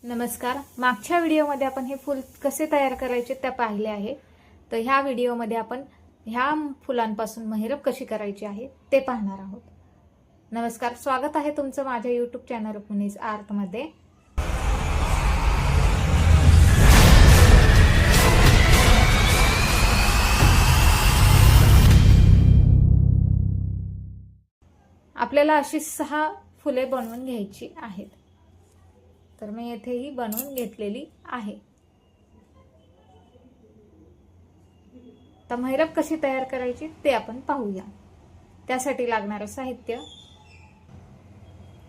नमस्कार. मागच्या व्हिडिओमध्ये आपण हे फूल कसे तयार करायचे ते पाहिले आहे. तर ह्या व्हिडिओमध्ये आपण ह्या फुलांपासून महिरप कशी करायची आहे ते पाहणार आहोत. नमस्कार, स्वागत आहे तुमचं माझ्या YouTube चॅनल रुक्मिणीज आर्ट मध्ये. आपल्याला अशी 6 फुले बनवून घ्यायची आहेत. तर मी येथे ही बनवून घेतलेली आहे. तर महिरप कशी तयार करायची ते आपण पाहूया. त्यासाठी लागणारे साहित्य,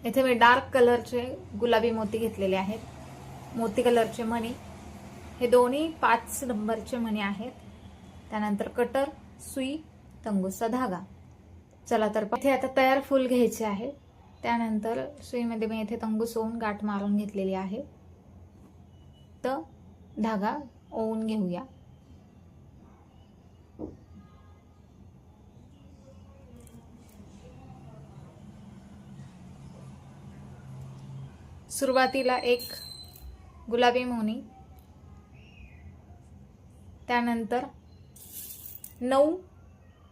येथे मी डार्क कलरचे गुलाबी मोती घेतलेले आहेत. मोती कलरचे मणी, हे दोन्ही 5 नंबरचे मणी आहेत. त्यानंतर कटर, सुई, तंगूचा धागा. चला तर इथे आता तयार फूल घ्यायचे आहे. त्यानंतर सुईमध्ये मी इथे तंगूस ओवून गाठ मारून घेतलेली आहे. तर धागा ओवून घेऊया. सुरुवातीला एक गुलाबी मोनी, त्यानंतर 9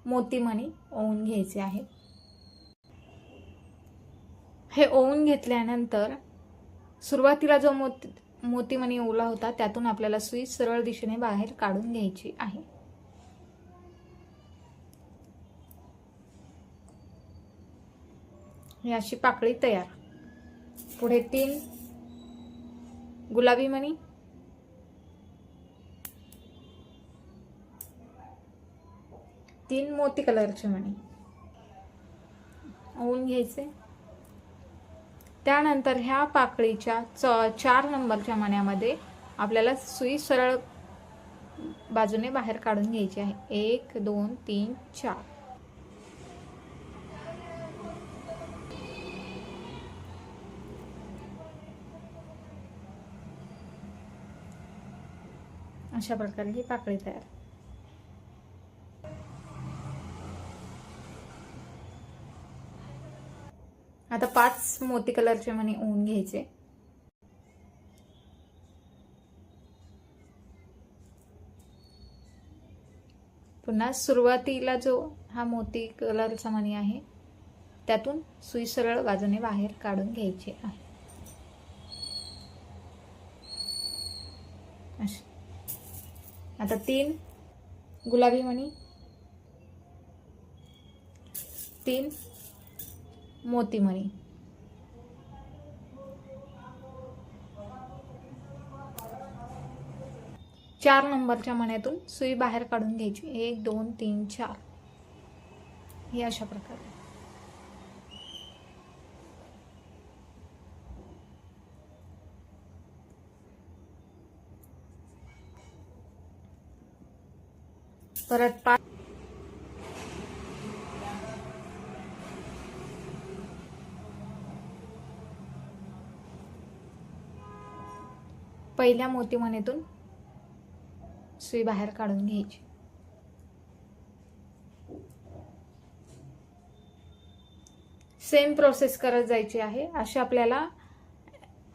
मोती मणी ओवून घ्यायचे आहे. हे ओवून घेतल्यानंतर सुरुवातीला जो मोती मणी ओवला होता त्यातून आपल्याला सुई सरळ दिशेने बाहेर काढून घ्यायची आहे. ही अशी पाकळी तयार. पुढे 3 गुलाबी मणी, तीन मोती कलरचे मणी ओवून घ्यायचे. त्यानंतर ह्या पाकळीच्या 4 नंबरच्या मण्यामध्ये आपल्याला सुई सरळ बाजूने बाहेर काढून घ्यायची आहे. 1 2 3 4. अशा प्रकारे ही पाकळी तयार. आता 5 मोती कलरचे मणी ओवून घ्यायचे. पुन्हा सुरुवातीला जो हा मोती कलरचा मणी आहे त्यातून सुई सरळ बाजूने बाहेर काढून घ्यायची आहे. आता 3 गुलाबी मणी, 3 मोती मणी, चार नंबरच्या मण्यातून सुई बाहेर काढून घ्यायची. 1 2 3 4. हे अशा प्रकारे. परत 5 पहिल्या मोती मणीतून सुई बाहेर काढून घ्यायची. सेम प्रोसेस करत जायची आहे. अशा आपल्याला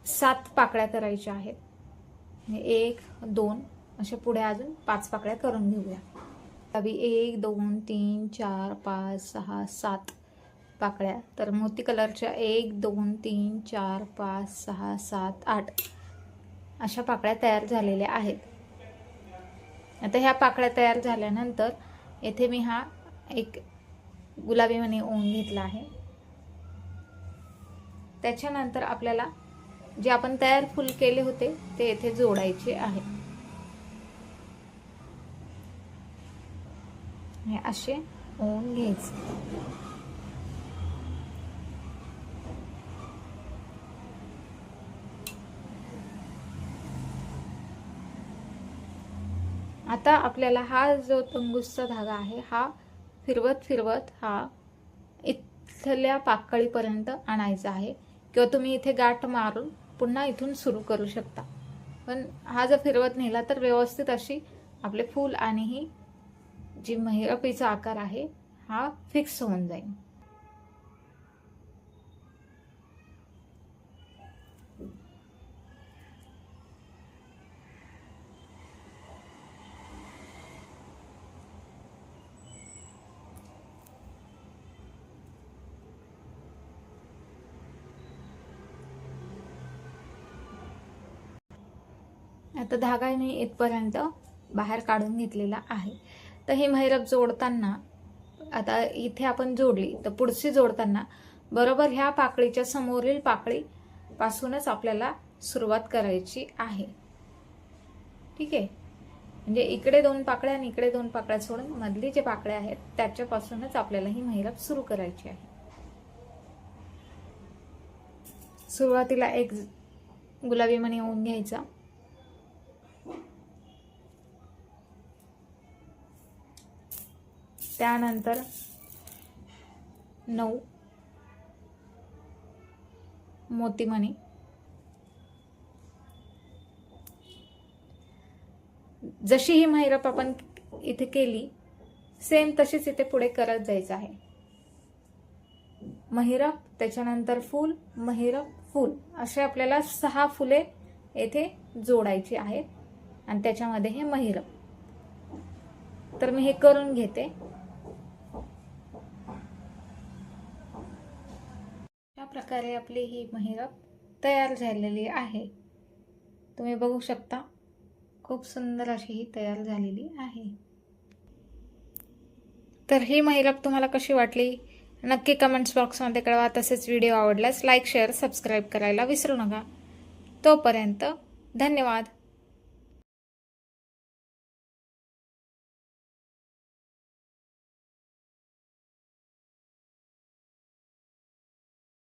7 पाकळ्या करायच्या आहेत. 1 2 अशा पुढे अजून 5 पाकळ्या करून घेऊया. 1 2 3 4 5 6 7 पाकळ्या. तर मोती कलरच्या 1 2 3 4 5 6 7 8 अशा पाकळ्या तयार झालेल्या आहेत. आता ह्या पाकळ्या तयार झाल्यानंतर येथे मी हा एक गुलाबी मणी ओवून घेतला आहे. त्याच्यानंतर आपल्याला जे आपण तयार फूल केले होते ते येथे जोडायचे आहे. हे असे ओवून घ्यायचे. आता आपल्याला हा जो तंगूसचा धागा आहे हा फिरवत फिरवत हा इथल्या पाकळीपर्यंत आणायचा आहे. किंवा तुम्ही इथे गाठ मारून पुन्हा इथून सुरू करू शकता. पण हा जर फिरवत नेला तर व्यवस्थित अशी आपले फूल आणि ही जी महिरपीचा आकार आहे हा फिक्स होऊन जाईल. आता धागा मी इथपर्यंत बाहेर काढून घेतलेला आहे. तर ही महिरप जोडताना आता इथे आपण जोडली तर पुढची जोडताना बरोबर ह्या पाकळीच्या समोरील पाकळी पासूनच आपल्याला सुरुवात करायची आहे. ठीक आहे, म्हणजे इकडे 2 पाकळ्या आणि इकडे 2 पाकळ्या सोडून मधली जे पाकळ्या आहेत त्याच्यापासूनच आपल्याला ही महिरप सुरू करायची आहे. सुरुवातीला एक गुलाबी मणी होऊन घ्यायचा, त्यानंतर 9 मोती मणी, जशी ही महिरप आपण इथे केली सेम तशीच इथे पुढे करत जायचं आहे. महिरप, त्याच्यानंतर फूल, महिरप, फूल, असे आपल्याला 6 फुले येथे जोडायची आहेत आणि त्याच्यामध्ये हे महिरप. तर मी हे करून घेते. अशा प्रकारे आपली ही महिरप तयार झालेली आहे. तुम्ही बघू शकता खूप सुंदर अशी ही तयार झालेली आहे. तर ही महिरप तुम्हाला कशी वाटली नक्की कमेंट्स बॉक्समध्ये कळवा. तसेच व्हिडिओ आवडल्यास लाईक, शेअर, सबस्क्राईब करायला विसरू नका. तोपर्यंत धन्यवाद.